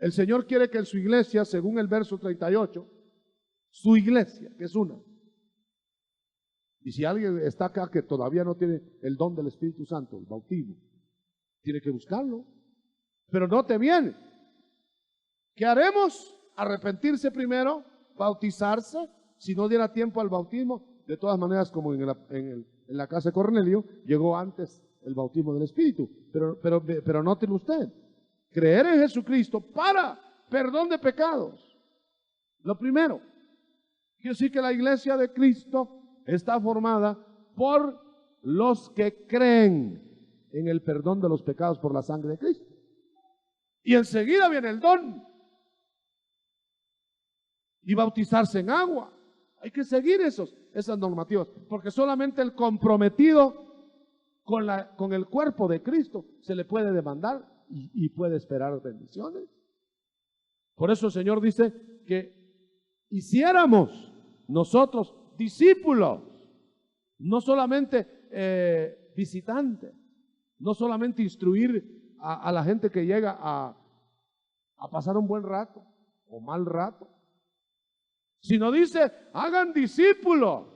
el Señor quiere que en su iglesia, según el verso 38, su iglesia, que es una. Y si alguien está acá que todavía no tiene el don del Espíritu Santo, el bautismo, tiene que buscarlo. Pero note bien, ¿qué haremos? Arrepentirse primero, bautizarse. Si no diera tiempo al bautismo, de todas maneras, como en la casa de Cornelio, llegó antes el bautismo del Espíritu. Pero nótelo usted, creer en Jesucristo para perdón de pecados. Lo primero, quiere decir que la iglesia de Cristo está formada por los que creen en el perdón de los pecados por la sangre de Cristo. Y enseguida viene el don. Y bautizarse en agua. Hay que seguir esas normativas, porque solamente el comprometido con el cuerpo de Cristo se le puede demandar y puede esperar bendiciones. Por eso el Señor dice que hiciéramos nosotros discípulos, no solamente visitantes, no solamente instruir a la gente que llega a pasar un buen rato o mal rato, sino dice, hagan discípulos,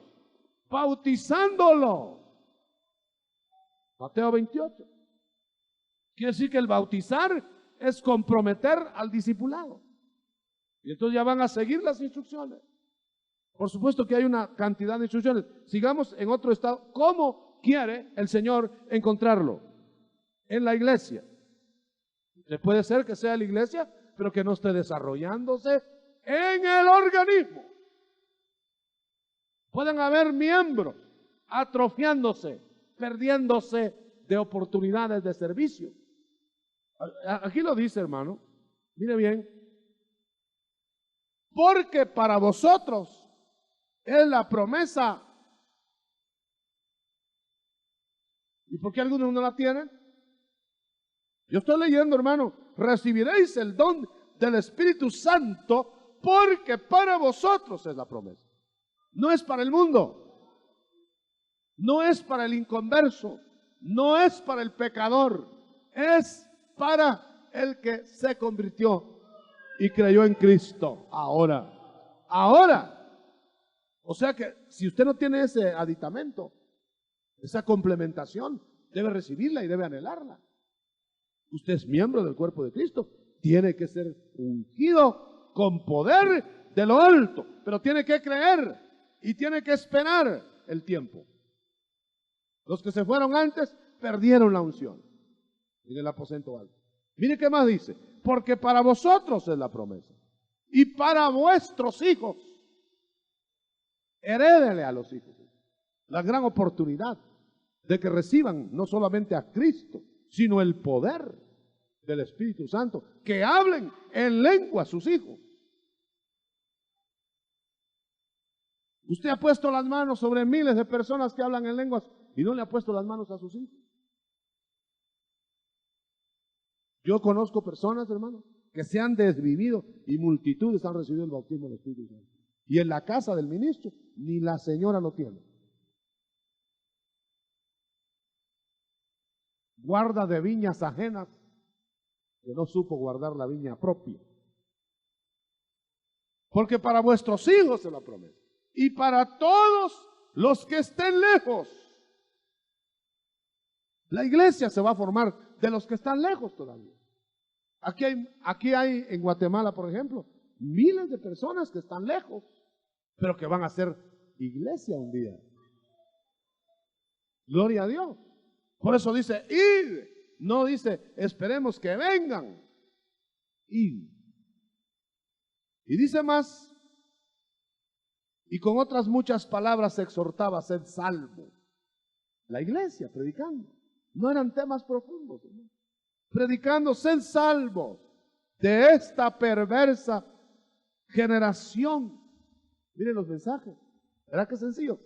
bautizándolos. Mateo 28. Quiere decir que el bautizar es comprometer al discipulado. Y entonces ya van a seguir las instrucciones. Por supuesto que hay una cantidad de instrucciones. Sigamos en otro estado. ¿Cómo quiere el Señor encontrarlo? En la iglesia. Le puede ser que sea la iglesia, pero que no esté desarrollándose en el organismo. Pueden haber miembros atrofiándose, perdiéndose de oportunidades de servicio. Aquí lo dice, hermano. Mire bien. Porque para vosotros es la promesa. ¿Y por qué algunos no la tienen? Yo estoy leyendo, hermano. Recibiréis el don del Espíritu Santo porque para vosotros es la promesa. No es para el mundo. No es para el inconverso. No es para el pecador. Es para el que se convirtió y creyó en Cristo. Ahora. O sea que si usted no tiene ese aditamento, esa complementación, debe recibirla y debe anhelarla. Usted es miembro del cuerpo de Cristo. Tiene que ser ungido con poder de lo alto, pero tiene que creer y tiene que esperar el tiempo. Los que se fueron antes perdieron la unción en el aposento alto. Mire qué más dice, porque para vosotros es la promesa y para vuestros hijos. Herédele a los hijos la gran oportunidad de que reciban no solamente a Cristo, sino el poder del Espíritu Santo, que hablen en lengua sus hijos. Usted ha puesto las manos sobre miles de personas que hablan en lenguas y no le ha puesto las manos a sus hijos. Yo conozco personas, hermano, que se han desvivido y multitudes han recibido el bautismo del Espíritu Santo. Y en la casa del ministro, ni la señora lo tiene. Guarda de viñas ajenas, que no supo guardar la viña propia. Porque para vuestros hijos es la promesa. Y para todos los que estén lejos. La iglesia se va a formar de los que están lejos todavía. Aquí hay en Guatemala, por ejemplo, miles de personas que están lejos, pero que van a ser iglesia un día. Gloria a Dios. Por eso dice, id. No dice, esperemos que vengan. Id. Y dice más, y con otras muchas palabras exhortaba a ser salvo. La iglesia predicando. No eran temas profundos, ¿no? Predicando, sed salvos de esta perversa generación. Miren los mensajes. ¿Verdad que sencillo?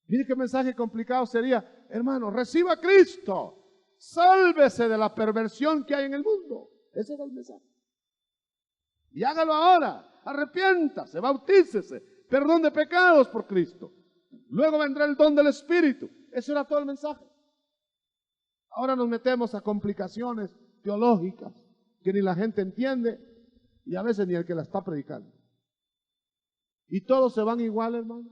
Miren qué mensaje complicado sería, hermano, reciba a Cristo, sálvese de la perversión que hay en el mundo. Ese era el mensaje. Y hágalo ahora, arrepiéntase, bautícese, perdón de pecados por Cristo. Luego vendrá el don del Espíritu. Ese era todo el mensaje. Ahora nos metemos a complicaciones teológicas que ni la gente entiende y a veces ni el que la está predicando. Y todos se van igual, hermano.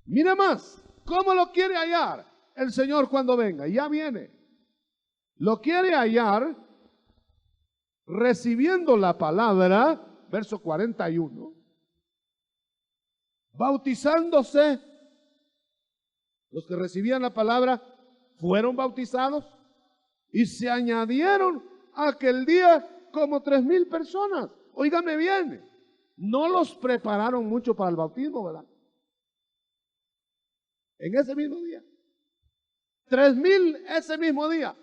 Mire más, ¿cómo lo quiere hallar el Señor cuando venga? Ya viene. Lo quiere hallar recibiendo la palabra, verso 41, bautizándose. Los que recibían la palabra fueron bautizados y se añadieron aquel día como 3,000 personas. Óigame bien, no los prepararon mucho para el bautismo, ¿verdad? En ese mismo día. 3,000 ese mismo día.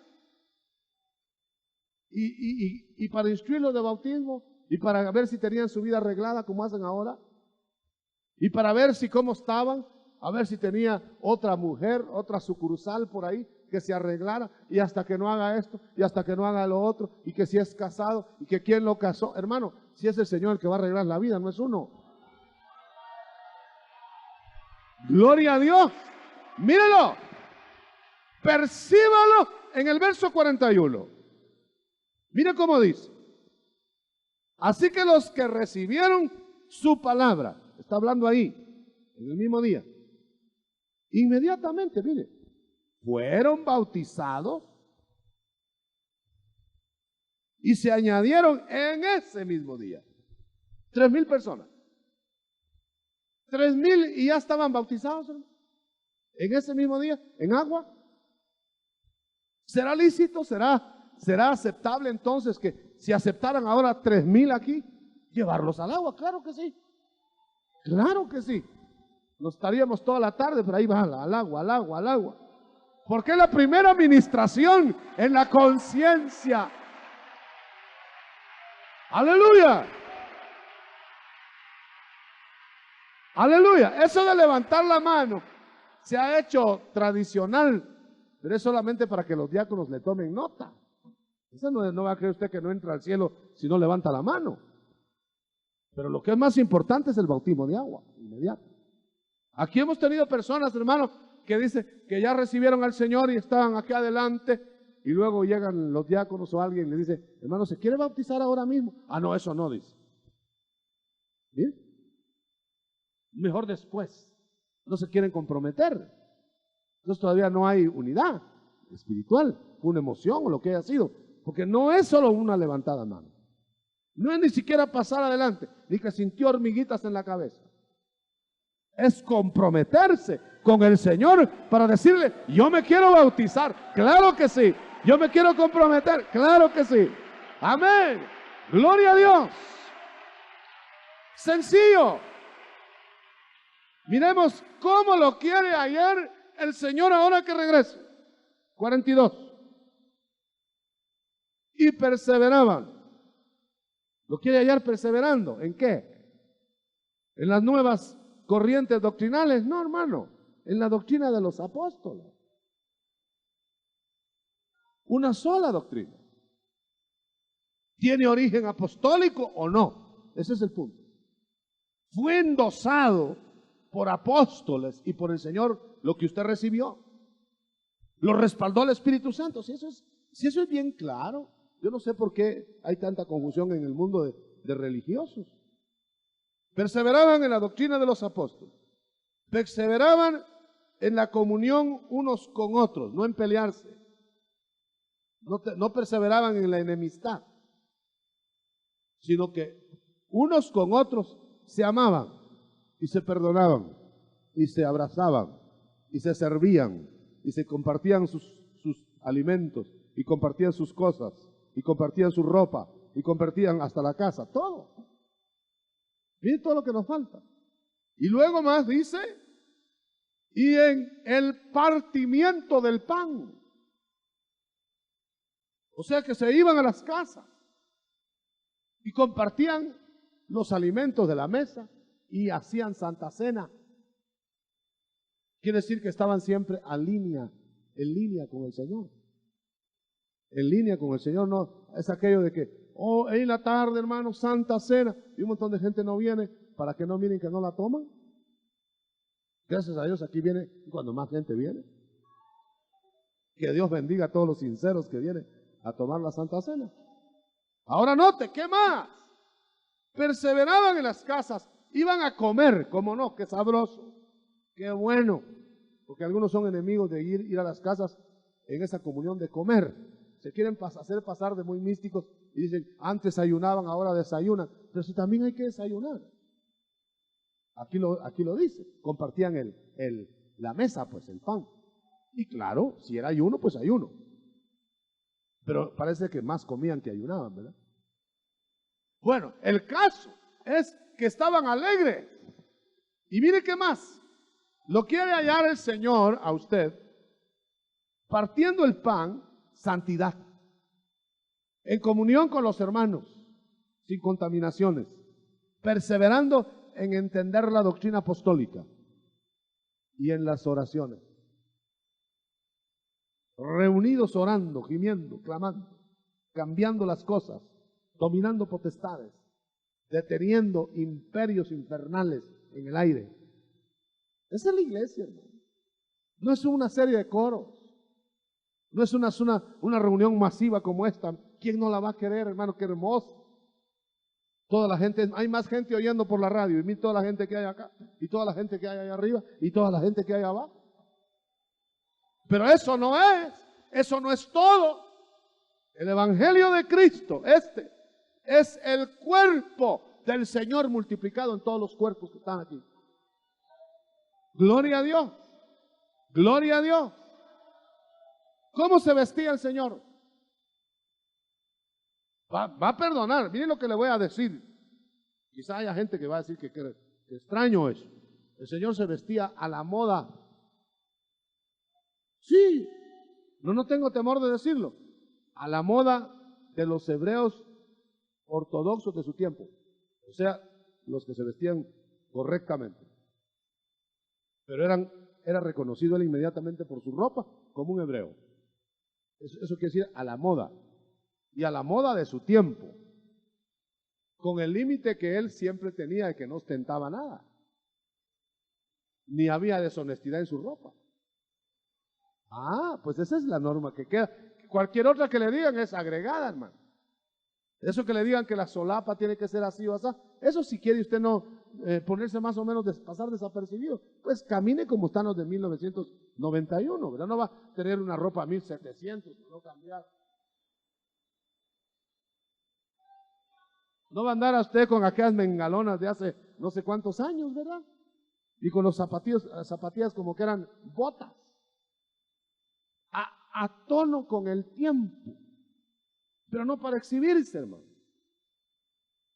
Y para instruirlos de bautismo y para ver si tenían su vida arreglada como hacen ahora. Y para ver si cómo estaban, a ver si tenía otra mujer, otra sucursal por ahí que se arreglara y hasta que no haga esto y hasta que no haga lo otro y que si es casado y que quién lo casó. Hermano, si es el Señor el que va a arreglar la vida, no es uno. Gloria a Dios. Mírelo. Percíbalo en el verso 41. Mire cómo dice. Así que los que recibieron su palabra, está hablando ahí, en el mismo día, inmediatamente, mire, fueron bautizados y se añadieron en ese mismo día 3,000 personas. 3,000 y ya estaban bautizados, hermano, en ese mismo día, en agua. ¿Será lícito? ¿Será aceptable entonces que si aceptaran ahora 3,000 aquí, llevarlos al agua? Claro que sí. Claro que sí. Nos estaríamos toda la tarde, pero ahí va al agua, al agua, al agua. Porque es la primera administración en la conciencia. Aleluya. Aleluya. Eso de levantar la mano se ha hecho tradicional, pero es solamente para que los diáconos le tomen nota. Eso no va a creer usted que no entra al cielo si no levanta la mano. Pero lo que es más importante es el bautismo de agua, inmediato. Aquí hemos tenido personas, hermanos, que dicen que ya recibieron al Señor y estaban aquí adelante y luego llegan los diáconos o alguien y le dice, hermano, ¿se quiere bautizar ahora mismo? Ah, no, eso no, dice. ¿Bien? Mejor después. No se quieren comprometer. Entonces todavía no hay unidad espiritual, una emoción o lo que haya sido. Porque no es solo una levantada mano. No es ni siquiera pasar adelante, ni que sintió hormiguitas en la cabeza. Es comprometerse con el Señor para decirle, yo me quiero bautizar. Claro que sí. Yo me quiero comprometer. Claro que sí. Amén. Gloria a Dios. Sencillo. Miremos cómo lo quiere hallar el Señor ahora que regrese. 42. Y perseveraban. Lo quiere hallar perseverando. ¿En qué? ¿En las nuevas corrientes doctrinales? No, hermano. En la doctrina de los apóstoles. Una sola doctrina. ¿Tiene origen apostólico o no? Ese es el punto. Fue endosado por apóstoles y por el Señor lo que usted recibió. Lo respaldó el Espíritu Santo. Si eso es bien claro. Yo no sé por qué hay tanta confusión en el mundo de religiosos. Perseveraban en la doctrina de los apóstoles. Perseveraban en la comunión unos con otros, no en pelearse. no perseveraban en la enemistad, sino que unos con otros se amaban y se perdonaban y se abrazaban y se servían y se compartían sus alimentos y compartían sus cosas y compartían su ropa y compartían hasta la casa, todo. Miren todo lo que nos falta. Y luego más dice, y en el partimiento del pan. O sea que se iban a las casas y compartían los alimentos de la mesa y hacían Santa Cena. Quiere decir que estaban siempre en línea con el Señor. En línea con el Señor, no es aquello de que, en la tarde, hermano, Santa Cena, y un montón de gente no viene para que no miren que no la toman. Gracias a Dios aquí viene cuando más gente viene. Que Dios bendiga a todos los sinceros que vienen a tomar la Santa Cena. Ahora note, ¿qué más? Perseveraban en las casas, iban a comer, como no, qué sabroso, qué bueno, porque algunos son enemigos de ir a las casas en esa comunión de comer. Se quieren hacer pasar de muy místicos y dicen, antes ayunaban, ahora desayunan, pero si también hay que desayunar. Aquí lo dice, compartían la mesa, pues el pan. Y claro, si era ayuno, pues ayuno. Pero parece que más comían que ayunaban, ¿verdad? Bueno, el caso es que estaban alegres. Y mire qué más. Lo quiere hallar el Señor a usted partiendo el pan, santidad. En comunión con los hermanos, sin contaminaciones. Perseverando en entender la doctrina apostólica y en las oraciones. Reunidos orando, gimiendo, clamando, cambiando las cosas, dominando potestades, deteniendo imperios infernales en el aire. Esa es la iglesia, hermano. No es una serie de coros. No es una reunión masiva como esta. ¿Quién no la va a querer, hermano? Qué hermoso. Toda la gente, hay más gente oyendo por la radio, y mira toda la gente que hay acá, y toda la gente que hay allá arriba, y toda la gente que hay abajo. Pero eso no es todo. El Evangelio de Cristo, es el cuerpo del Señor multiplicado en todos los cuerpos que están aquí. Gloria a Dios, gloria a Dios. ¿Cómo se vestía el Señor? Va a perdonar. Miren lo que le voy a decir. Quizá haya gente que va a decir que extraño eso. El Señor se vestía a la moda. Sí, no tengo temor de decirlo. A la moda de los hebreos ortodoxos de su tiempo. O sea, los que se vestían correctamente. Pero era reconocido él inmediatamente por su ropa como un hebreo. Eso quiere decir a la moda. Y a la moda de su tiempo, con el límite que él siempre tenía de que no ostentaba nada, ni había deshonestidad en su ropa. Pues esa es la norma que queda. Cualquier otra que le digan es agregada, hermano. Eso que le digan que la solapa tiene que ser así o así, eso si quiere usted no ponerse más o menos, pasar desapercibido, pues camine como están los de 1991, ¿verdad? No va a tener una ropa 1700, no cambiar. No va a andar a usted con aquellas mengalonas de hace no sé cuántos años, ¿verdad? Y con los zapatillas como que eran botas. A tono con el tiempo. Pero no para exhibirse, hermano.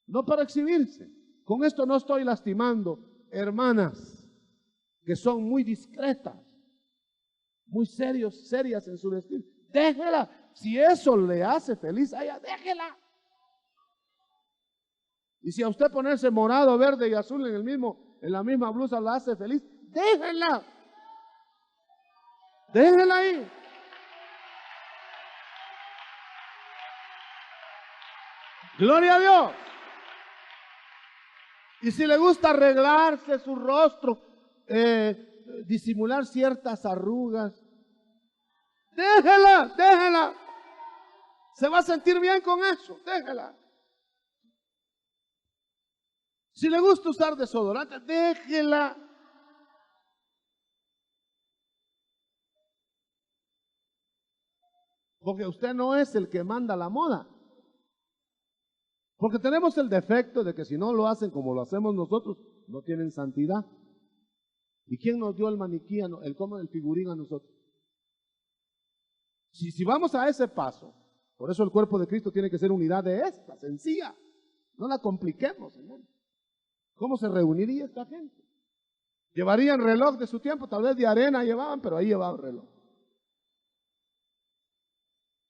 No para exhibirse. Con esto no estoy lastimando hermanas que son muy discretas, muy serias en su vestir. Déjela. Si eso le hace feliz a ella, déjela. Y si a usted ponerse morado, verde y azul en la misma blusa la hace feliz, déjela. Déjela ahí. Gloria a Dios. Y si le gusta arreglarse su rostro, disimular ciertas arrugas, déjela. Se va a sentir bien con eso, déjela. Si le gusta usar desodorante, déjela. Porque usted no es el que manda la moda. Porque tenemos el defecto de que si no lo hacen como lo hacemos nosotros, no tienen santidad. ¿Y quién nos dio el maniquí, el figurín a nosotros? Si vamos a ese paso, por eso el cuerpo de Cristo tiene que ser unidad de esta, sencilla. No la compliquemos, hermano. ¿Cómo se reuniría esta gente? Llevarían reloj de su tiempo, tal vez de arena llevaban, pero ahí llevaban reloj.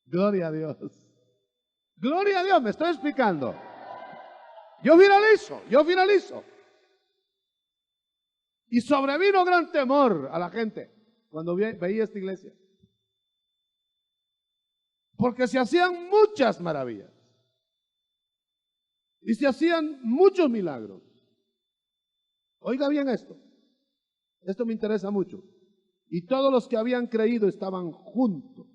Gloria a Dios. Gloria a Dios, me estoy explicando. Yo finalizo. Y sobrevino gran temor a la gente cuando veía esta iglesia. Porque se hacían muchas maravillas. Y se hacían muchos milagros. Oiga bien esto. Esto me interesa mucho. Y todos los que habían creído estaban juntos.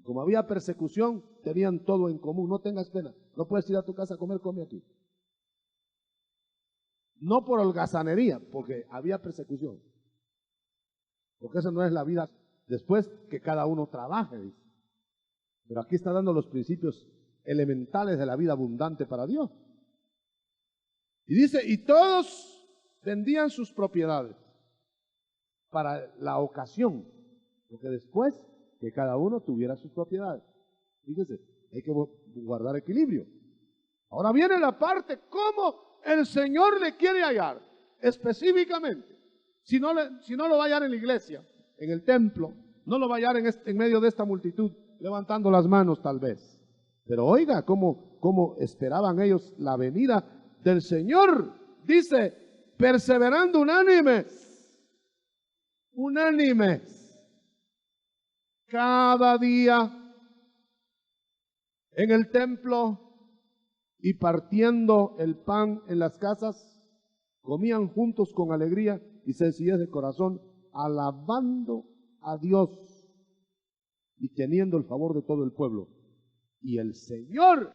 Como había persecución, tenían todo en común. No tengas pena. No puedes ir a tu casa a comer, come aquí. No por holgazanería, porque había persecución. Porque esa no es la vida después que cada uno trabaje, dice. Pero aquí está dando los principios elementales de la vida abundante para Dios. Y dice, y todos vendían sus propiedades para la ocasión, porque después que cada uno tuviera sus propiedades. Fíjese, hay que guardar equilibrio. Ahora viene la parte, ¿cómo el Señor le quiere hallar? Específicamente, si no lo va a hallar en la iglesia, en el templo, no lo va a hallar en medio de esta multitud, levantando las manos tal vez. Pero oiga, cómo esperaban ellos la venida del Señor. Dice, perseverando unánimes, cada día en el templo y partiendo el pan en las casas, comían juntos con alegría y sencillez de corazón, alabando a Dios y teniendo el favor de todo el pueblo. Y el Señor